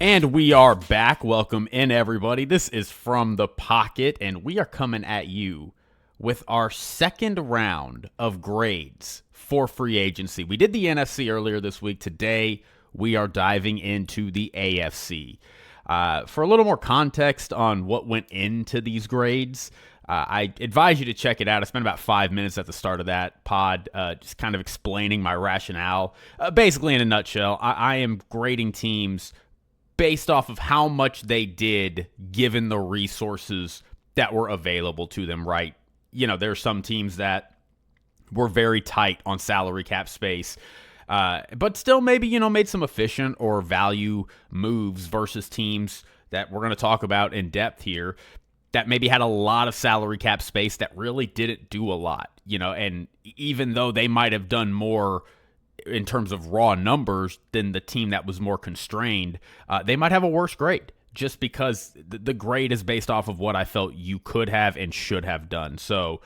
And we are back. Welcome in, everybody. This is From the Pocket, and we are coming at you with our second round of grades for free agency. We did the NFC earlier this week. Today, we are diving into the AFC. For a little more context on what went into these grades, I advise you to check it out. I spent about 5 minutes at the start of that pod just kind of explaining my rationale. Basically, in a nutshell, I am grading teams based off of how much they did given the resources that were available to them, right? You know, there are some teams that were very tight on salary cap space, but still maybe, made some efficient or value moves versus teams that we're going to talk about in depth here that maybe had a lot of salary cap space that really didn't do a lot, and even though they might have done more in terms of raw numbers than the team that was more constrained, they might have a worse grade just because the grade is based off of what I felt you could have and should have done. So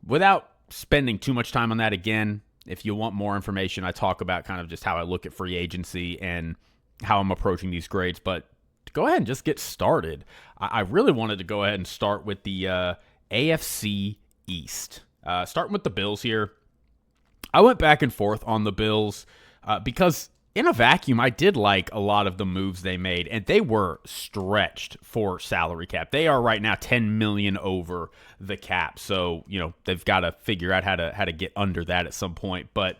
without spending too much time on that, again, if you want more information, I talk about kind of just how I look at free agency and how I'm approaching these grades. But to go ahead and just get started, I really wanted to go ahead and start with the AFC East. Starting with the Bills here. I went back and forth on the Bills because in a vacuum, I did like a lot of the moves they made, and they were stretched for salary cap. They are right now $10 million over the cap, so they've got to figure out how to get under that at some point. But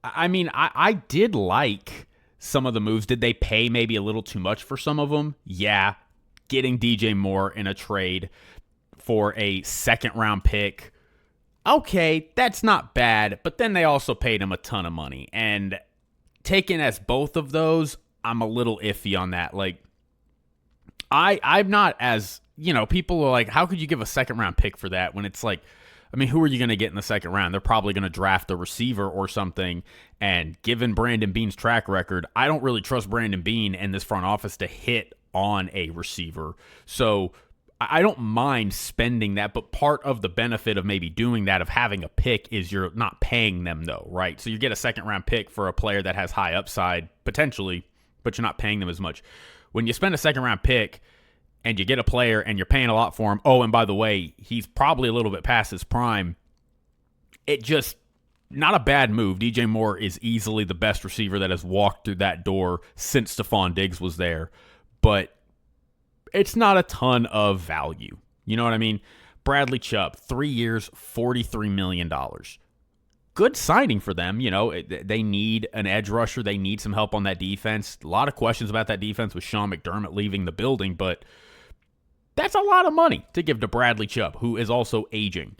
I mean, I did like some of the moves. Did they pay maybe a little too much for some of them? Yeah, getting DJ Moore in a trade for a second-round pick. Okay, that's not bad, but then they also paid him a ton of money. And taken as both of those, I'm a little iffy on that. Like, I'm not as, people are like, how could you give a second-round pick for that when it's like, I mean, who are you going to get in the second round? They're probably going to draft a receiver or something. And given Brandon Beane's track record, I don't really trust Brandon Beane and this front office to hit on a receiver. So I don't mind spending that, but part of the benefit of maybe doing that, of having a pick, is you're not paying them though, right? So you get a second-round pick for a player that has high upside, potentially, but you're not paying them as much. When you spend a second-round pick and you get a player and you're paying a lot for him, oh, and by the way, he's probably a little bit past his prime, it just, not a bad move. DJ Moore is easily the best receiver that has walked through that door since Stephon Diggs was there, but it's not a ton of value. You know what I mean? Bradley Chubb, 3 years, $43 million. Good signing for them. They need an edge rusher. They need some help on that defense. A lot of questions about that defense with Sean McDermott leaving the building, but that's a lot of money to give to Bradley Chubb, who is also aging.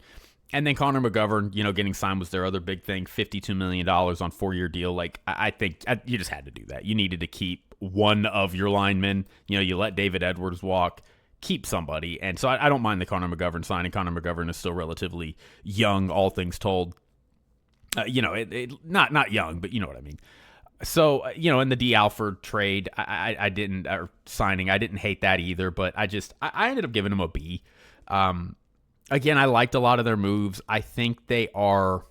And then Connor McGovern, getting signed was their other big thing, $52 million on 4-year deal. Like, I think you just had to do that. You needed to keep one of your linemen. You let David Edwards walk, keep somebody. And so I don't mind the Connor McGovern signing. Connor McGovern is still relatively young, all things told. Not young, but you know what I mean. So, in the D. Alford trade, I didn't, or signing, I didn't hate that either, but I ended up giving him a B. Again, I liked a lot of their moves. I think they are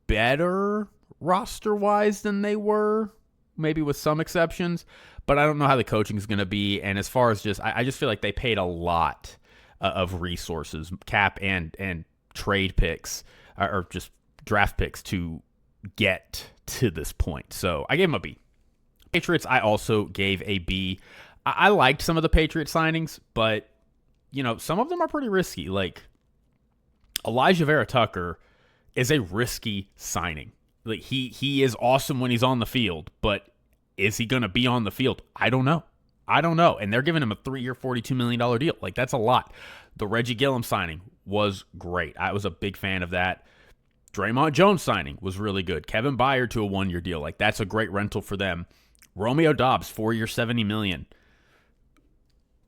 better roster-wise than they were, maybe with some exceptions, but I don't know how the coaching is going to be. And as far as I just feel like they paid a lot of resources, cap and trade picks, or just draft picks to get to this point. So I gave them a B. Patriots, I also gave a B. I liked some of the Patriots signings, but some of them are pretty risky. Like, Elijah Vera Tucker is a risky signing. Like, he is awesome when he's on the field, but is he going to be on the field? I don't know. And they're giving him a 3-year, $42 million deal. Like, that's a lot. The Reggie Gillum signing was great. I was a big fan of that. Draymond Jones signing was really good. Kevin Byard to a 1-year deal. Like, that's a great rental for them. Romeo Doubs, 4-year, $70 million.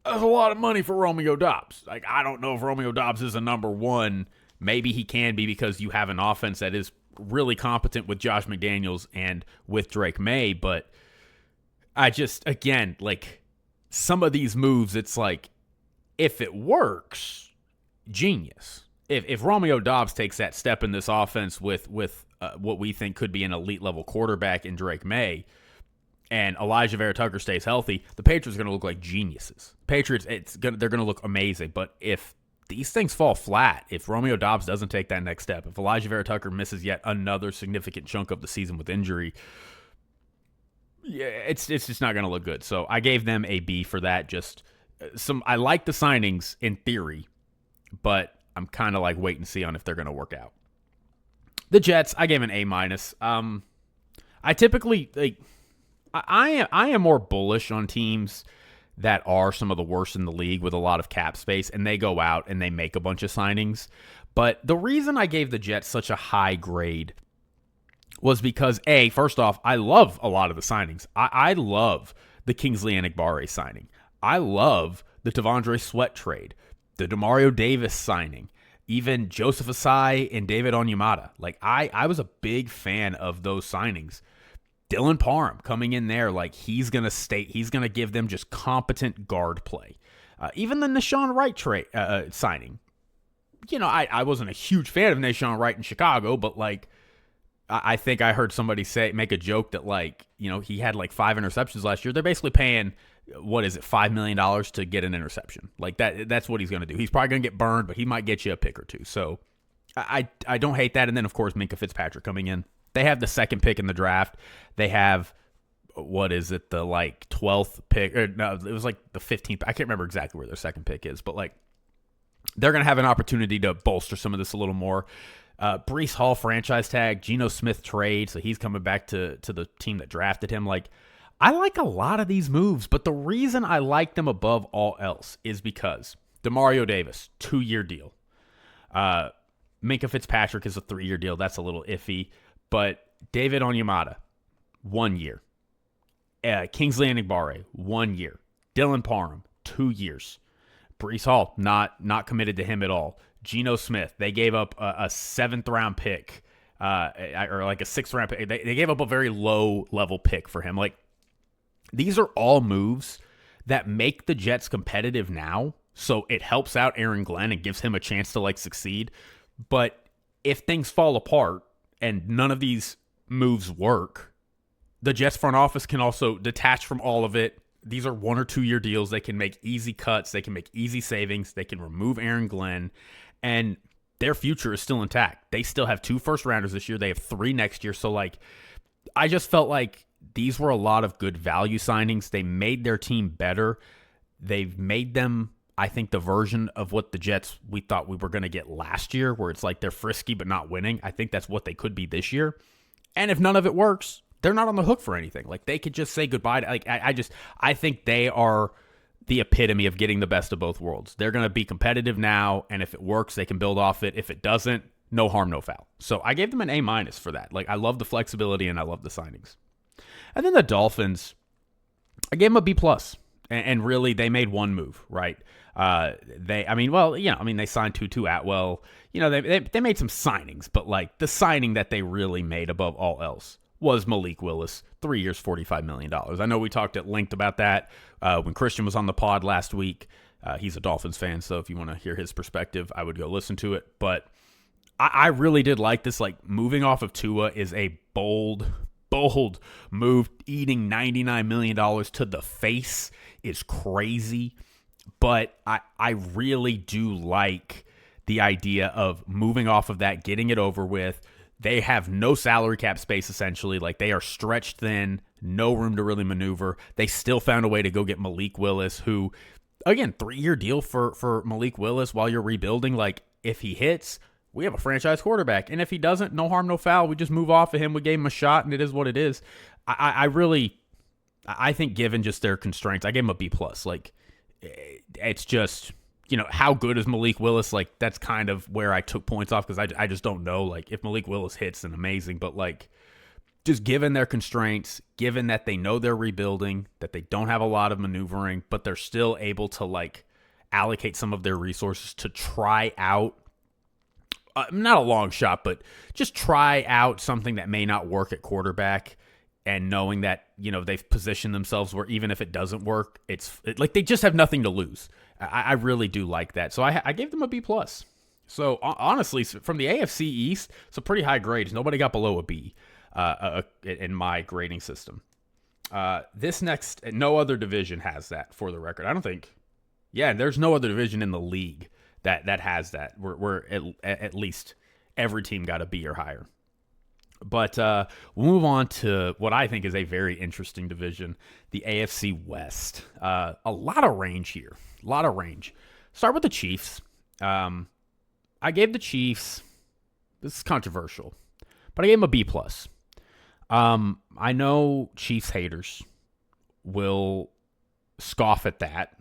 That's a lot of money for Romeo Doubs. Like, I don't know if Romeo Doubs is a number one. Maybe he can be because you have an offense that is really competent with Josh McDaniels and with Drake May. But I just, again, like, some of these moves, it's like, if it works, genius. If Romeo Doubs takes that step in this offense with what we think could be an elite level quarterback in Drake May, and Elijah Vera Tucker stays healthy, the Patriots are going to look like geniuses. Patriots, they're going to look amazing. But if these things fall flat, if Romeo Doubs doesn't take that next step, if Elijah Vera Tucker misses yet another significant chunk of the season with injury, yeah, it's just not going to look good. So I gave them a B for that. Just I like the signings in theory, but I'm kind of like wait and see on if they're going to work out. The Jets, I gave an A-. I typically I am more bullish on teams that are some of the worst in the league with a lot of cap space, and they go out and they make a bunch of signings. But the reason I gave the Jets such a high grade was because, first off, I love a lot of the signings. I love the Kingsley Enagbare signing. I love the T'Vondre Sweat trade, the Demario Davis signing, even Joseph Asai and David Onyemata. Like, I was a big fan of those signings. Dylan Parham coming in there, like he's going to give them just competent guard play. Even the Nahshon Wright signing. I wasn't a huge fan of Nahshon Wright in Chicago, but like, I think I heard somebody make a joke that like, he had like 5 interceptions last year. They're basically paying, $5 million to get an interception. Like that's what he's going to do. He's probably going to get burned, but he might get you a pick or two. So I don't hate that. And then of course, Minkah Fitzpatrick coming in. They have the second pick in the draft. They have, the 12th pick? Or no, it was like the 15th. I can't remember exactly where their second pick is, but like they're going to have an opportunity to bolster some of this a little more. Breece Hall franchise tag, Geno Smith trade, so he's coming back to the team that drafted him. Like, I like a lot of these moves, but the reason I like them above all else is because Demario Davis, 2-year deal. Minkah Fitzpatrick is a 3-year deal. That's a little iffy. But David Onyemata, 1 year. Kingsley Enagbare, 1 year. Dylan Parham, 2 years. Breece Hall, not committed to him at all. Geno Smith, they gave up a 7th-round pick, or like a 6th-round pick. They gave up a very low-level pick for him. Like, these are all moves that make the Jets competitive now, so it helps out Aaron Glenn and gives him a chance to like succeed. But if things fall apart, and none of these moves work, the Jets front office can also detach from all of it. These are 1 or 2 year deals. They can make easy cuts. They can make easy savings. They can remove Aaron Glenn, and their future is still intact. They still have 2 first-rounders this year. They have 3 next year. So, like, I just felt like these were a lot of good value signings. They made their team better. They've made them, I think, the version of what the Jets we thought we were going to get last year, where it's like they're frisky but not winning. I think that's what they could be this year. And if none of it works, they're not on the hook for anything. Like, they could just say goodbye to, like, I think they are the epitome of getting the best of both worlds. They're going to be competitive now, and if it works, they can build off it. If it doesn't, no harm, no foul. So I gave them an A- for that. Like, I love the flexibility and I love the signings. And then the Dolphins, I gave them a B+. And really, they made one move, right? They signed Tutu Atwell. They made some signings, but like the signing that they really made above all else was Malik Willis, 3 years, $45 million. I know we talked at length about that when Christian was on the pod last week. He's a Dolphins fan, so if you want to hear his perspective, I would go listen to it. But I really did like this. Like, moving off of Tua is a bold move. Eating $99 million to the face is crazy. But I really do like the idea of moving off of that, getting it over with. They have no salary cap space, essentially. Like, they are stretched thin, no room to really maneuver. They still found a way to go get Malik Willis, who, again, 3-year deal for Malik Willis while you're rebuilding. Like, if he hits, we have a franchise quarterback. And if he doesn't, no harm, no foul. We just move off of him. We gave him a shot, and it is what it is. I think given just their constraints, I gave him a B+. Like, it's just, how good is Malik Willis? Like, that's kind of where I took points off, because I just don't know. Like, if Malik Willis hits, then amazing. But, like, just given their constraints, given that they know they're rebuilding, that they don't have a lot of maneuvering, but they're still able to, like, allocate some of their resources to try out, not a long shot, but just try out something that may not work at quarterback, and knowing that, they've positioned themselves where even if it doesn't work, like they just have nothing to lose. I really do like that. So I gave them a B+. So honestly, from the AFC East, it's a pretty high grade. Nobody got below a B in my grading system. This next, no other division has that for the record. I don't think, yeah, there's no other division in the league that has that. We're at least every team got a B or higher. But we'll move on to what I think is a very interesting division, the AFC West. A lot of range here. A lot of range. Start with the Chiefs. I gave the Chiefs, this is controversial, but I gave them a B+. I know Chiefs haters will scoff at that,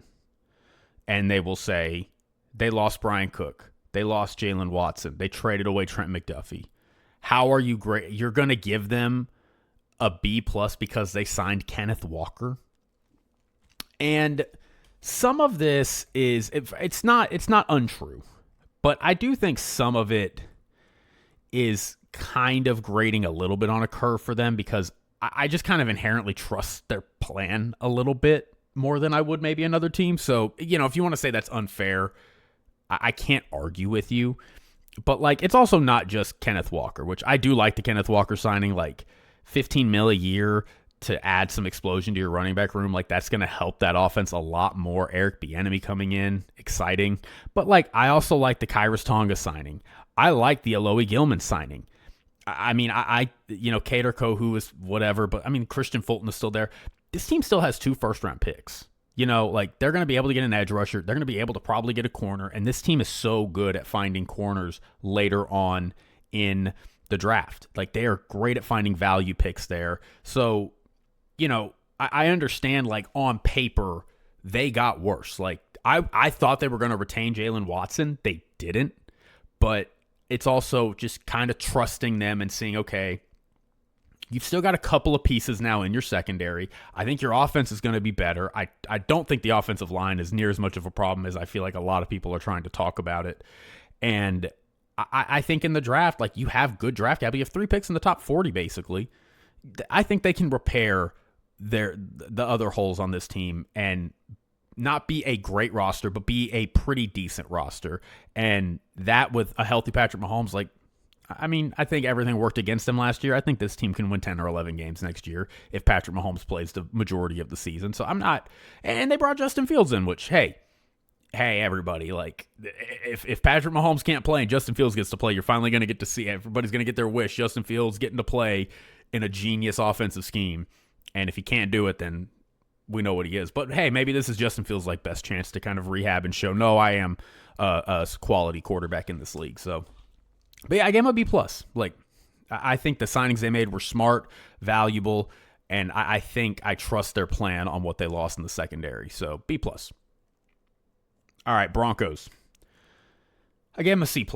and they will say they lost Brian Cook. They lost Jalen Watson. They traded away Trent McDuffie. How are you great? You're going to give them a B+ because they signed Kenneth Walker? And some of this is, it's not untrue, but I do think some of it is kind of grading a little bit on a curve for them because I just kind of inherently trust their plan a little bit more than I would maybe another team. So, if you want to say that's unfair, I can't argue with you. But, it's also not just Kenneth Walker, which I do like the Kenneth Walker signing, $15 million a year to add some explosion to your running back room. That's going to help that offense a lot more. Eric Bieniemy coming in, exciting. But, I also like the Kyrus Tonga signing. I like the Alohi Gilman signing. I mean, Kader Kohu is whatever, but, Christian Fulton is still there. This team still has 2 first-round picks. They're going to be able to get an edge rusher. They're going to be able to probably get a corner. And this team is so good at finding corners later on in the draft. They are great at finding value picks there. So, I understand, on paper, they got worse. I thought they were going to retain Jalen Watson. They didn't. But it's also just kind of trusting them and seeing, okay, you've still got a couple of pieces now in your secondary. I think your offense is going to be better. I don't think the offensive line is near as much of a problem as I feel like a lot of people are trying to talk about it. And I think in the draft, you have good draft capital. You have 3 picks in the top 40, basically. I think they can repair the other holes on this team and not be a great roster, but be a pretty decent roster. And that with a healthy Patrick Mahomes, I think everything worked against them last year. I think this team can win 10 or 11 games next year if Patrick Mahomes plays the majority of the season. So I'm not, and they brought Justin Fields in, which, hey, everybody, if Patrick Mahomes can't play and Justin Fields gets to play, you're finally going to get to see, everybody's going to get their wish. Justin Fields getting to play in a genius offensive scheme. And if he can't do it, then we know what he is. But hey, maybe this is Justin Fields' best chance to kind of rehab and show, no, I am a quality quarterback in this league. So, but yeah, I gave him a B+. I think the signings they made were smart, valuable, and I think I trust their plan on what they lost in the secondary. So, B+. All right, Broncos. I gave them a C+.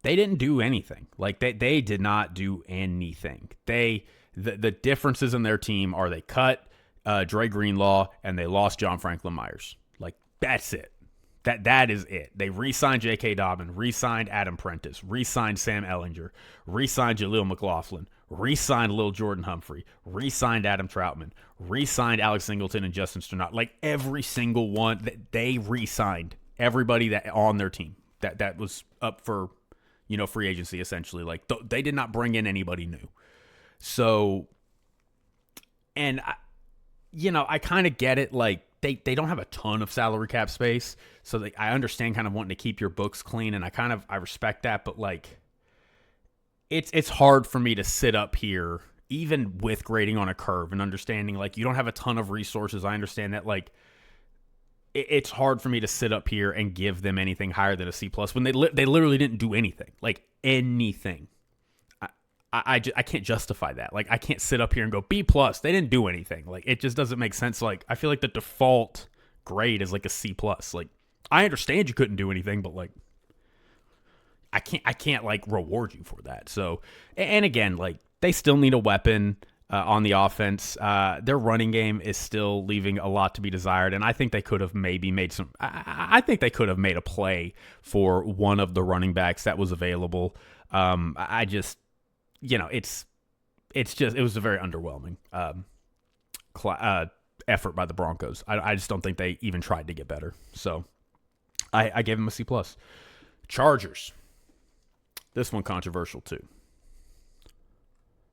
They didn't do anything. They did not do anything. The differences in their team are they cut Dre Greenlaw and they lost John Franklin Myers. That's it. That is it. They re-signed J.K. Dobbin, re-signed Adam Prentice, re-signed Sam Ellinger, re-signed Jaleel McLaughlin, re-signed Lil Jordan Humphrey, re-signed Adam Troutman, re-signed Alex Singleton and Justin Sternot. Every single one that they re-signed, everybody that on their team that was up for free agency essentially. They did not bring in anybody new. So, and I kind of get it. They don't have a ton of salary cap space, so I understand kind of wanting to keep your books clean, and I respect that. But it's hard for me to sit up here, even with grading on a curve and understanding you don't have a ton of resources. I understand that it's hard for me to sit up here and give them anything higher than a C+ when they literally didn't do anything, anything. I can't justify that. I can't sit up here and go B+. They didn't do anything. It just doesn't make sense. I feel like the default grade is a C+. I understand you couldn't do anything, but I can't reward you for that. So, and again, they still need a weapon on the offense. Their running game is still leaving a lot to be desired, and I think they could have maybe made some. I think they could have made a play for one of the running backs that was available. I just. It was a very underwhelming effort by the Broncos. I just don't think they even tried to get better. So I gave them a C+. Chargers. This one controversial too.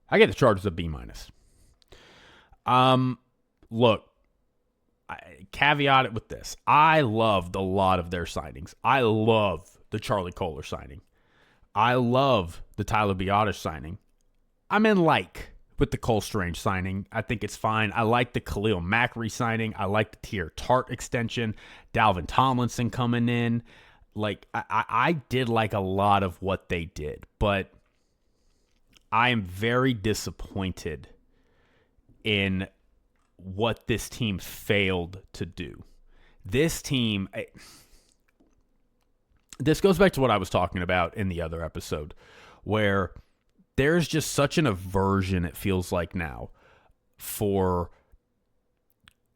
I gave the Chargers a B-. Look, caveat it with this. I loved a lot of their signings. I love the Charlie Kohler signing. I love the Tyler Biadasz signing. I'm in with the Cole Strange signing. I think it's fine. I like the Khalil Mack re-signing. I like the Tier Tart extension. Dalvin Tomlinson coming in. I did like a lot of what they did, but I am very disappointed in what this team failed to do. This team, this goes back to what I was talking about in the other episode, where there's just such an aversion, it feels like now, for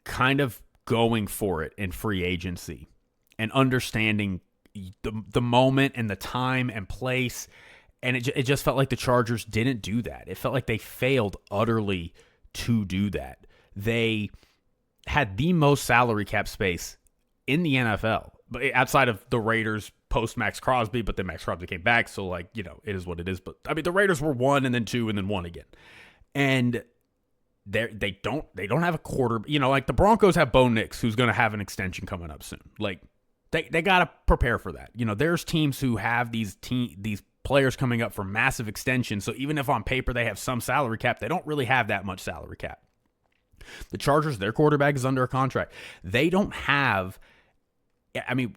kind of going for it in free agency and understanding the moment and the time and place. And it just felt like the Chargers didn't do that. It felt like they failed utterly to do that. They had the most salary cap space in the NFL, but outside of the Raiders post Max Crosby, but then Max Crosby came back, so it is what it is. But I mean, the Raiders were 1 and then 2 and then 1 again, and they don't have a quarter. Like the Broncos have Bo Nix, who's going to have an extension coming up soon. Like they got to prepare for that. There's teams who have these players coming up for massive extensions. So even if on paper they have some salary cap, they don't really have that much salary cap. The Chargers, their quarterback is under a contract. They don't have. I mean,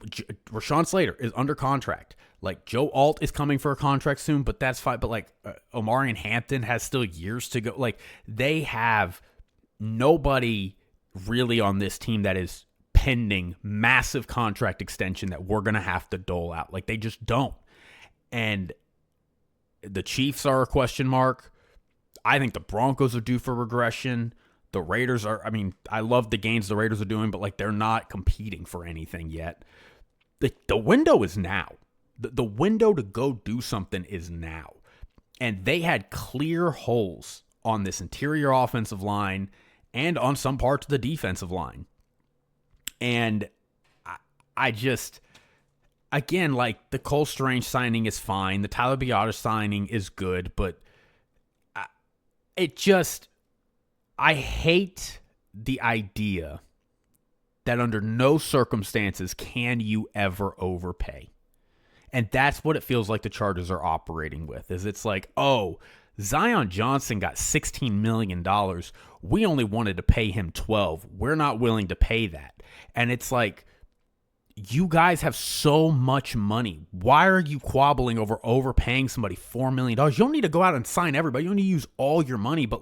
Rashawn Slater is under contract. Like, Joe Alt is coming for a contract soon, but that's fine. But, Omarion Hampton has still years to go. Like, they have nobody really on this team that is pending massive contract extension that we're going to have to dole out. Like, they just don't. And the Chiefs are a question mark. I think the Broncos are due for regression. The Raiders are, I love the gains the Raiders are doing, but they're not competing for anything yet. The window is now. The window to go do something is now. And they had clear holes on this interior offensive line and on some parts of the defensive line. And I just, again, the Cole Strange signing is fine. The Tyler Biadasz signing is good, but I hate the idea that under no circumstances can you ever overpay. And that's what it feels like the Chargers are operating with. It's like, oh, Zion Johnson got $16 million. We only wanted to pay him $12. We're not willing to pay that. And it's like, you guys have so much money. Why are you quabbling over overpaying somebody $4 million? You don't need to go out and sign everybody. You don't need to use all your money. But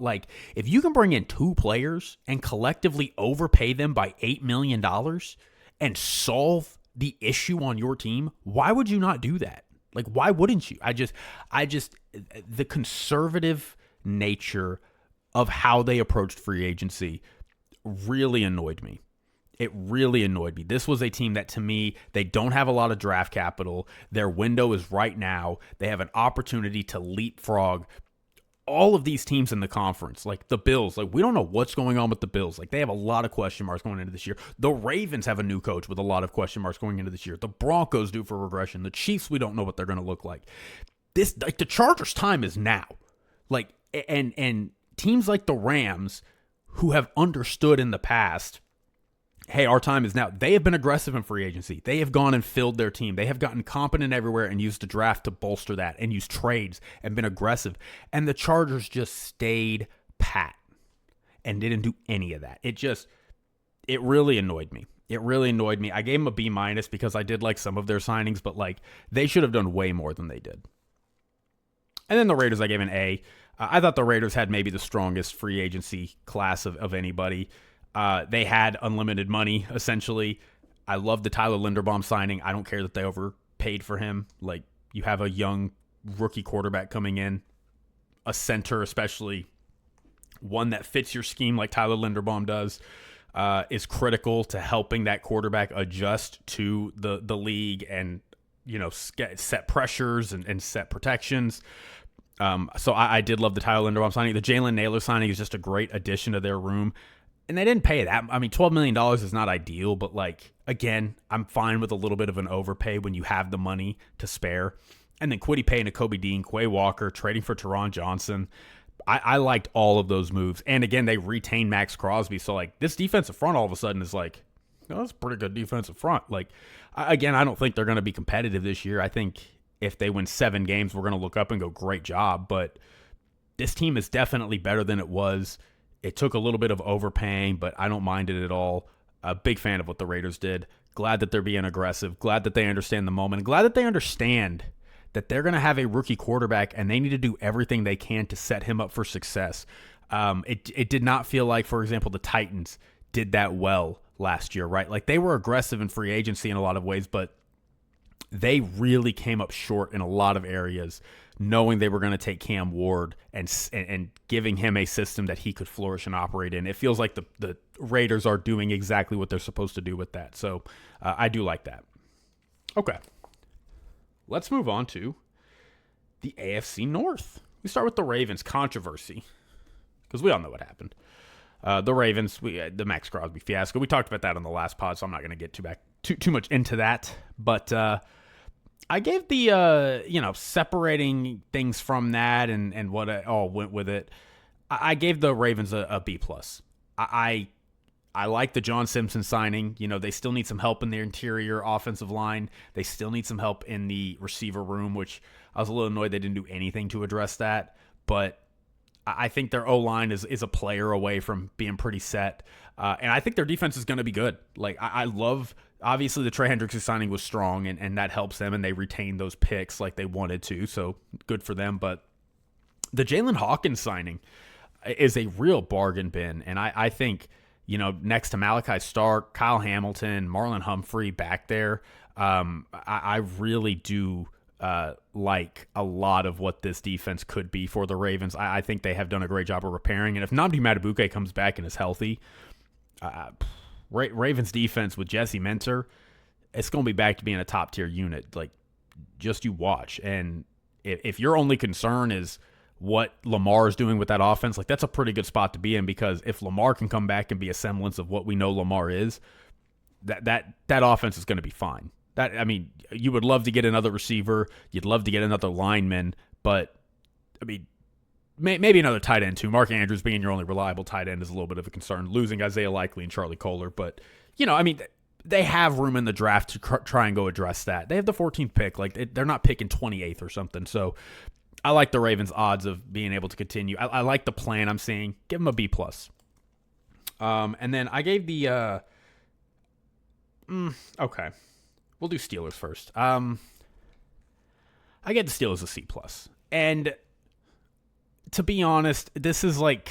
if you can bring in 2 players and collectively overpay them by $8 million and solve the issue on your team, why would you not do that? Why wouldn't you? The conservative nature of how they approached free agency really annoyed me. It really annoyed me. This was a team that, to me, they don't have a lot of draft capital. Their window is right now. They have an opportunity to leapfrog all of these teams in the conference, like the Bills. We don't know what's going on with the Bills. They have a lot of question marks going into this year. The Ravens have a new coach with a lot of question marks going into this year. The Broncos due for regression. The Chiefs, we don't know what they're going to look like. The Chargers' time is now. And teams like the Rams, who have understood in the past, hey, our time is now. They have been aggressive in free agency. They have gone and filled their team. They have gotten competent everywhere and used the draft to bolster that and used trades and been aggressive. And the Chargers just stayed pat and didn't do any of that. It really annoyed me. It really annoyed me. I gave them a B- because I did like some of their signings, but they should have done way more than they did. And then the Raiders, I gave an A. I thought the Raiders had maybe the strongest free agency class of anybody. They had unlimited money, essentially. I love the Tyler Linderbaum signing. I don't care that they overpaid for him. You have a young rookie quarterback coming in, a center especially, one that fits your scheme like Tyler Linderbaum does, is critical to helping that quarterback adjust to the league and, set pressures and set protections. So I did love the Tyler Linderbaum signing. The Jalen Naylor signing is just a great addition to their room. And they didn't pay that. $12 million is not ideal, but again, I'm fine with a little bit of an overpay when you have the money to spare. And then Kwity Paye, Nakobe Dean, Quay Walker, trading for Teron Johnson. I liked all of those moves. And again, they retained Max Crosby. So, like, this defensive front all of a sudden is like, oh, that's a pretty good defensive front. Like, again, I don't think they're going to be competitive this year. I think if they win 7 games, we're going to look up and go, great job. But this team is definitely better than it was. It took a little bit of overpaying, but I don't mind it at all. A big fan of what the Raiders did. Glad that they're being aggressive. Glad that they understand the moment. And glad that they understand that they're going to have a rookie quarterback and they need to do everything they can to set him up for success. It did not feel like, for example, the Titans did that well last year, right? Like, they were aggressive in free agency in a lot of ways, but they really came up short in a lot of areas, knowing they were going to take Cam Ward and giving him a system that he could flourish and operate in. It feels like the Raiders are doing exactly what they're supposed to do with that. So I do like that. Okay. Let's move on to the AFC North. We start with the Ravens controversy, because we all know what happened. The Ravens, the Max Crosby fiasco. We talked about that on the last pod, so I'm not going to get too much into that. But I gave the separating things from that and what all went with it. I gave the Ravens a B+. I like the John Simpson signing. They still need some help in their interior offensive line. They still need some help in the receiver room, which I was a little annoyed they didn't do anything to address that. But I think their O-line is a player away from being pretty set. And I think their defense is going to be good. Like, I love, obviously, the Trey Hendrickson signing was strong, and that helps them, and they retained those picks like they wanted to. So good for them. But the Jalen Hawkins signing is a real bargain bin. And I think, next to Malachi Stark, Kyle Hamilton, Marlon Humphrey back there, I really do like a lot of what this defense could be for the Ravens. I think they have done a great job of repairing. And if Nnamdi Madubuike comes back and is healthy, Ravens defense with Jesse Minter, it's going to be back to being a top-tier unit. Like, just you watch. And if your only concern is what Lamar is doing with that offense, like, that's a pretty good spot to be in, because if Lamar can come back and be a semblance of what we know Lamar is, that offense is going to be fine. You would love to get another receiver, you'd love to get another lineman, but maybe another tight end too. Mark Andrews being your only reliable tight end is a little bit of a concern. Losing Isaiah Likely and Charlie Kohler, but they have room in the draft to try and go address that. They have the 14th pick, like they're not picking 28th or something. So I like the Ravens' odds of being able to continue. I like the plan I'm seeing. Give them a B+. And then I gave the okay. We'll do Steelers first. I gave the Steelers a C+. And to be honest, this is like,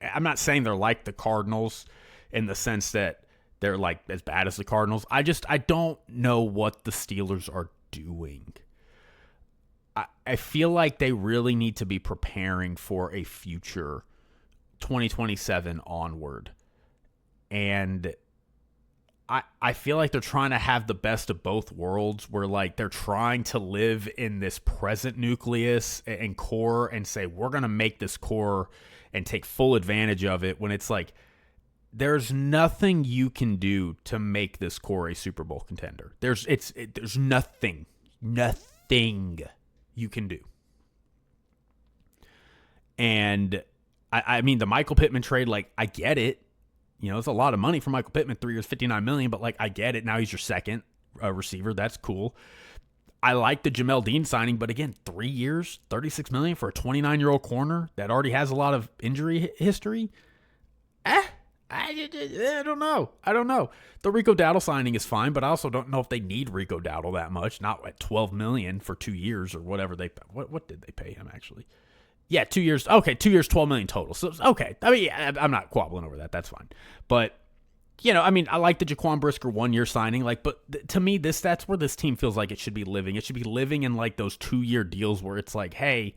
I'm not saying they're like the Cardinals in the sense that they're like as bad as the Cardinals. I don't know what the Steelers are doing. I feel like they really need to be preparing for a future 2027 onward. And I feel like they're trying to have the best of both worlds, where like they're trying to live in this present nucleus and core and say, we're going to make this core and take full advantage of it, when it's like, there's nothing you can do to make this core a Super Bowl contender. There's nothing you can do. And the Michael Pittman trade, like, I get it. It's a lot of money for Michael Pittman, 3 years, $59 million, but like, I get it. Now he's your second receiver. That's cool. I like the Jamel Dean signing, but again, 3 years, $36 million for a 29-year-old corner that already has a lot of injury history. I don't know. The Rico Dowdle signing is fine, but I also don't know if they need Rico Dowdle that much. Not at $12 million for 2 years or whatever what did they pay him actually? Yeah, 2 years. Okay, 2 years, $12 million total. So okay, I'm not quabbling over that. That's fine. But I like the Jaquan Brisker 1 year signing. Like, but to me, that's where this team feels like it should be living. It should be living in like those 2 year deals where it's like, hey,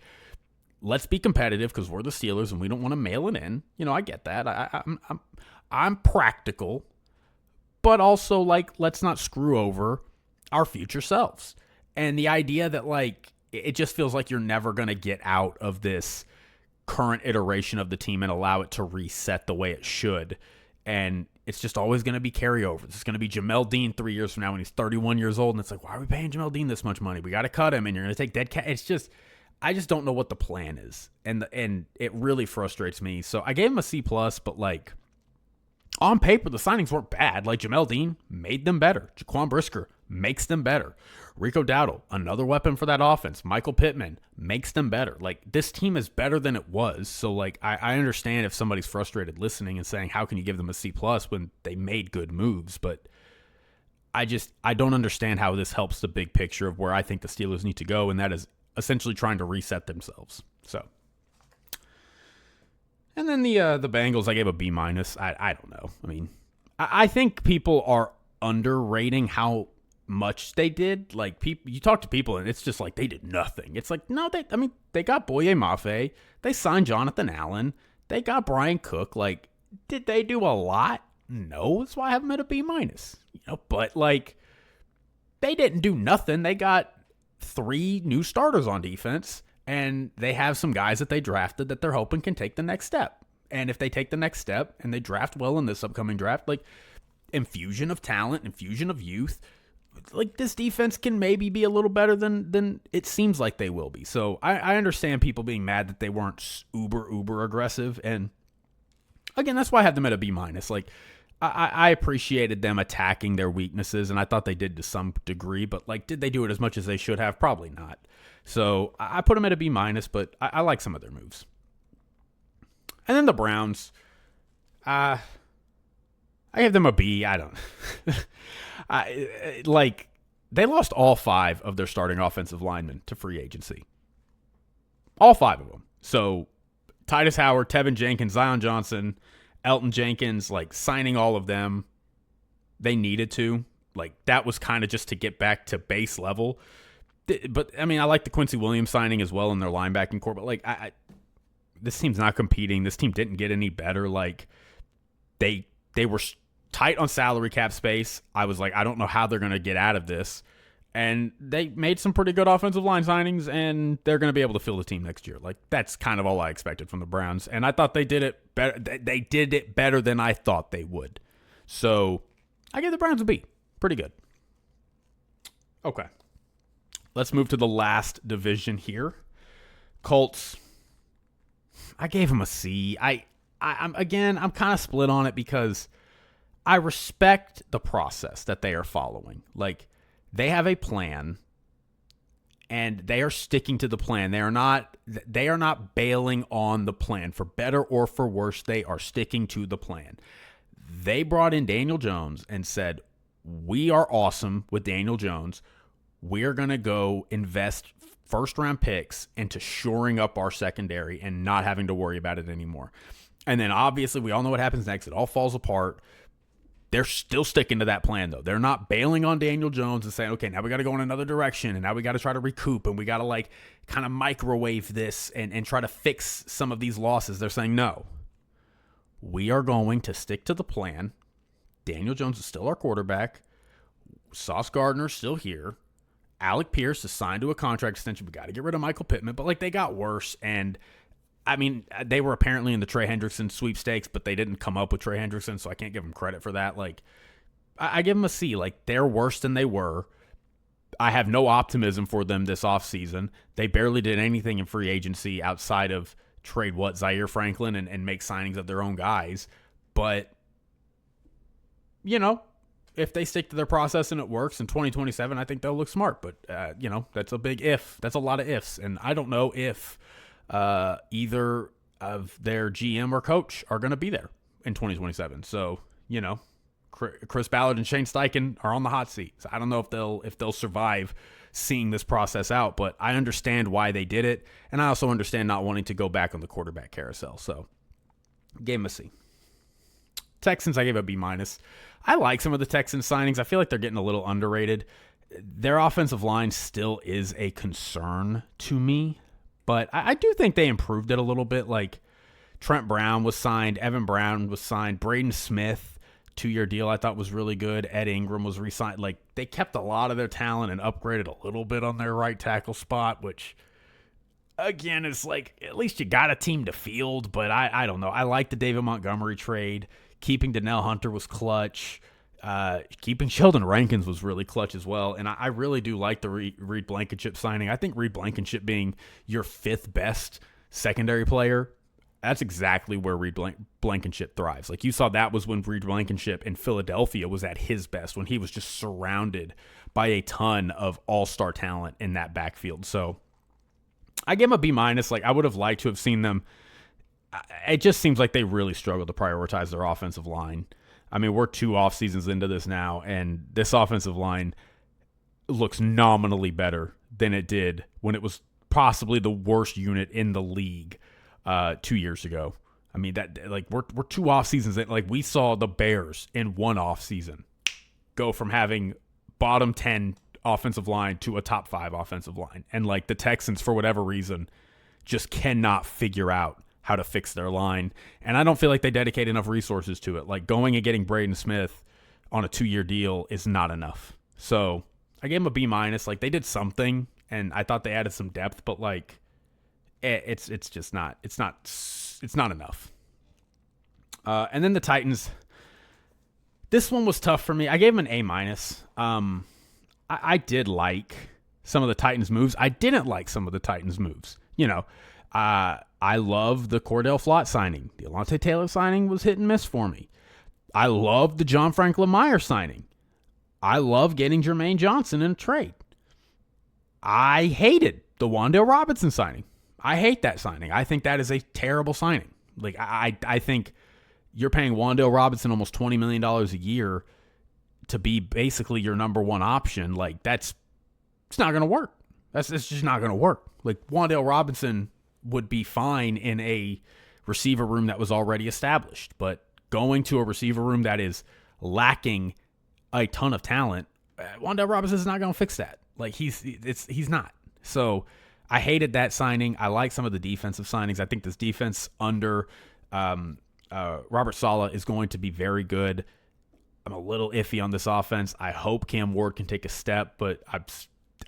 let's be competitive because we're the Steelers and we don't want to mail it in. I get that. I'm practical, but also like, let's not screw over our future selves. And the idea that like, it just feels like you're never going to get out of this current iteration of the team and allow it to reset the way it should. And it's just always going to be carryovers. It's going to be Jamel Dean 3 years from now when he's 31 years old. And it's like, why are we paying Jamel Dean this much money? We got to cut him and you're going to take dead cat. It's just, I just don't know what the plan is, and it really frustrates me. So I gave him a C plus, but like on paper, the signings weren't bad. Like Jamel Dean made them better. Jaquan Brisker makes them better. Rico Dowdle, another weapon for that offense. Michael Pittman makes them better. Like, this team is better than it was. So, like, I understand if somebody's frustrated listening and saying, how can you give them a C plus when they made good moves? But I don't understand how this helps the big picture of where I think the Steelers need to go, and that is essentially trying to reset themselves. So, and then the Bengals, I gave a B minus. I don't know. I mean, I think people are underrating how much they did. Like, people, you talk to people and it's just like they did nothing. It's like, no, they got Boye Mafe, they signed Jonathan Allen, they got Brian Cook. Like, did they do a lot? No, that's why I have them at a B minus. But like, they didn't do nothing. They got 3 new starters on defense, and they have some guys that they drafted that they're hoping can take the next step. And if they take the next step and they draft well in this upcoming draft, like, infusion of talent, infusion of youth, like, this defense can maybe be a little better than it seems like they will be. So I understand people being mad that they weren't uber aggressive. And again, that's why I have them at a B minus. Like, I appreciated them attacking their weaknesses, and I thought they did to some degree, but like, did they do it as much as they should have? Probably not. So I put them at a B minus, but I like some of their moves. And then the Browns, I gave them a B. I don't. They lost all 5 of their starting offensive linemen to free agency. All 5 of them. So Titus Howard, Tevin Jenkins, Zion Johnson, Elton Jenkins, like, signing all of them, they needed to. Like, that was kind of just to get back to base level. But, I mean, I like the Quincy Williams signing as well in their linebacking core. But, like, this team's not competing. This team didn't get any better. Like, they were tight on salary cap space. I was like, I don't know how they're going to get out of this. And they made some pretty good offensive line signings, and they're going to be able to fill the team next year. Like, that's kind of all I expected from the Browns. And I thought they did it better. They did it better than I thought they would. So I gave the Browns a B. Pretty good. Okay. Let's move to the last division here. Colts. I gave them a C. I'm kind of split on it because I respect the process that they are following. Like, they have a plan, and they are sticking to the plan. They are not bailing on the plan. For better or for worse, they are sticking to the plan. They brought in Daniel Jones and said, we are awesome with Daniel Jones. We're going to go invest first-round picks into shoring up our secondary and not having to worry about it anymore. And then, obviously, we all know what happens next. It all falls apart. They're still sticking to that plan, though. They're not bailing on Daniel Jones and saying, okay, now we got to go in another direction, and now we got to try to recoup, and we got to, like, kind of microwave this and try to fix some of these losses. They're saying, no, we are going to stick to the plan. Daniel Jones is still our quarterback. Sauce Gardner's still here. Alec Pierce is signed to a contract extension. We got to get rid of Michael Pittman, but, like, they got worse, and I mean, they were apparently in the Trey Hendrickson sweepstakes, but they didn't come up with Trey Hendrickson, so I can't give them credit for that. Like, I give them a C. Like, they're worse than they were. I have no optimism for them this offseason. They barely did anything in free agency outside of trade Zaire Franklin and make signings of their own guys. But, if they stick to their process and it works in 2027, I think they'll look smart. But, that's a big if. That's a lot of ifs. And I don't know if either of their GM or coach are going to be there in 2027. So, Chris Ballard and Shane Steichen are on the hot seat. So I don't know if they'll survive seeing this process out, but I understand why they did it. And I also understand not wanting to go back on the quarterback carousel. So gave them a C. Texans, I gave a B minus. I like some of the Texans signings. I feel like they're getting a little underrated. Their offensive line still is a concern to me. But I do think they improved it a little bit. Like, Trent Brown was signed. Evan Brown was signed. Braden Smith, 2-year deal, I thought was really good. Ed Ingram was re-signed. Like, they kept a lot of their talent and upgraded a little bit on their right tackle spot, which, again, it's like, at least you got a team to field. But I don't know. I like the David Montgomery trade. Keeping Donnell Hunter was clutch. keeping Sheldon Rankins was really clutch as well. And I really do like the Reed Blankenship signing. I think Reed Blankenship being your 5th best secondary player, that's exactly where Reed Blankenship thrives. Like you saw, that was when Reed Blankenship in Philadelphia was at his best, when he was just surrounded by a ton of all-star talent in that backfield. So I give him a B-. Like, I would have liked to have seen them. It just seems like they really struggled to prioritize their offensive line. I mean, we're 2 off seasons into this now, and this offensive line looks nominally better than it did when it was possibly the worst unit in the league 2 years ago. I mean, that, like, we're 2 off seasons in. Like, we saw the Bears in 1 off season go from having bottom 10 offensive line to a top 5 offensive line, and like the Texans, for whatever reason, just cannot figure out how to fix their line. And I don't feel like they dedicate enough resources to it. Like, going and getting Braden Smith on a 2-year deal is not enough. So I gave them a B-. Like, they did something, and I thought they added some depth, but like, it's just not, it's not enough. And then the Titans, this one was tough for me. I gave them an A-. I did like some of the Titans moves. I didn't like some of the Titans moves. You know, I love the Cordell Flott signing. The Alontae Taylor signing was hit and miss for me. I love the John Franklin Myers signing. I love getting Jermaine Johnson in a trade. I hated the Wan'Dale Robinson signing. I hate that signing. I think that is a terrible signing. Like, I think you're paying Wan'Dale Robinson almost $20 million a year to be basically your number 1 option. Like, it's not going to work. It's just not going to work. Like, Wan'Dale Robinson would be fine in a receiver room that was already established, but going to a receiver room that is lacking a ton of talent, Wan'Dale Robinson is not going to fix that. Like, he's not. So I hated that signing. I like some of the defensive signings. I think this defense under Robert Saleh is going to be very good. I'm a little iffy on this offense. I hope Cam Ward can take a step, but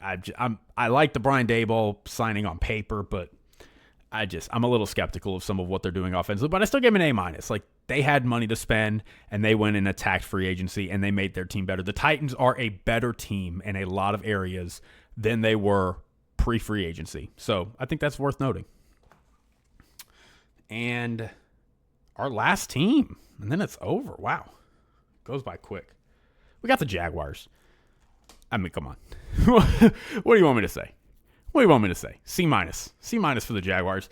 I like the Brian Daboll signing on paper, but I'm a little skeptical of some of what they're doing offensively, but I still give them an A-. Like, they had money to spend, and they went and attacked free agency, and they made their team better. The Titans are a better team in a lot of areas than they were pre-free agency. So I think that's worth noting. And our last team, and then it's over. Wow. Goes by quick. We got the Jaguars. I mean, come on. What do you want me to say? What do you want me to say? C-. C- for the Jaguars.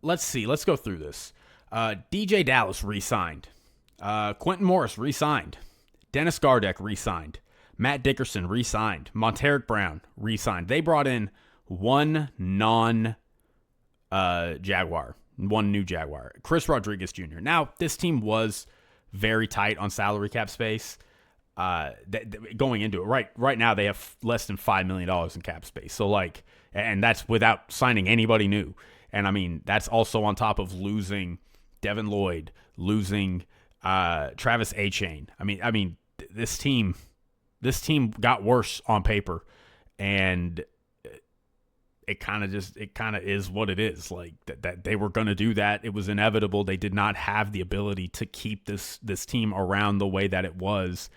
Let's see. Let's go through this. DJ Dallas re-signed. Quentin Morris re-signed. Dennis Gardeck re-signed. Matt Dickerson re-signed. Monteric Brown re-signed. They brought in one Jaguar, one new Jaguar, Chris Rodriguez Jr. Now, this team was very tight on salary cap space. Going into it, right now they have less than $5 million in cap space. So, like, and that's without signing anybody new. And I mean, that's also on top of losing Devin Lloyd, losing Travis Achane. I mean, this team got worse on paper, and it kind of is what it is. Like, that they were going to do that. It was inevitable. They did not have the ability to keep this team around the way that it was.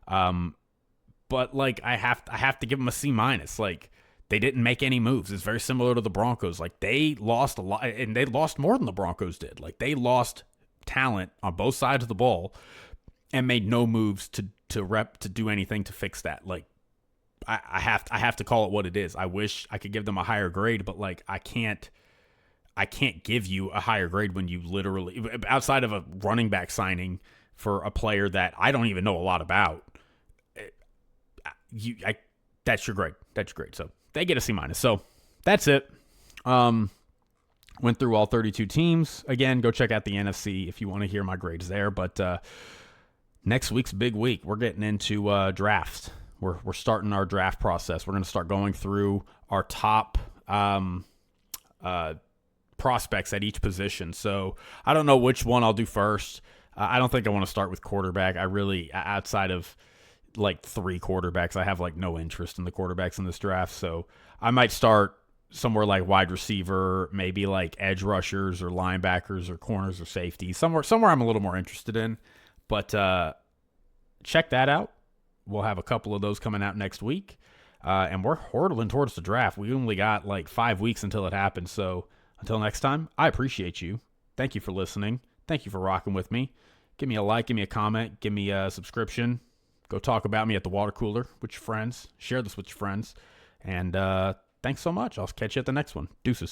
But like, I have to give them a C-. Like, they didn't make any moves. It's very similar to the Broncos. Like, they lost a lot, and they lost more than the Broncos did. Like, they lost talent on both sides of the ball and made no moves to do anything to fix that. Like, I have to call it what it is. I wish I could give them a higher grade, but like, I can't give you a higher grade when you literally, outside of a running back signing for a player that I don't even know a lot about. That's your grade. That's your grade. So they get a C-. So that's it. Went through all 32 teams. Again, go check out the NFC if you want to hear my grades there. But next week's big week. We're getting into draft. We're starting our draft process. We're going to start going through our top prospects at each position. So I don't know which one I'll do first. I don't think I want to start with quarterback. I really, outside of like 3 quarterbacks, I have like no interest in the quarterbacks in this draft. So I might start somewhere like wide receiver, maybe like edge rushers or linebackers or corners or safeties. Somewhere I'm a little more interested in. But check that out. We'll have a couple of those coming out next week. And we're hurtling towards the draft. We only got like 5 weeks until it happens. So until next time, I appreciate you. Thank you for listening. Thank you for rocking with me. Give me a like, give me a comment, give me a subscription. Go talk about me at the water cooler with your friends. Share this with your friends. And thanks so much. I'll catch you at the next one. Deuces.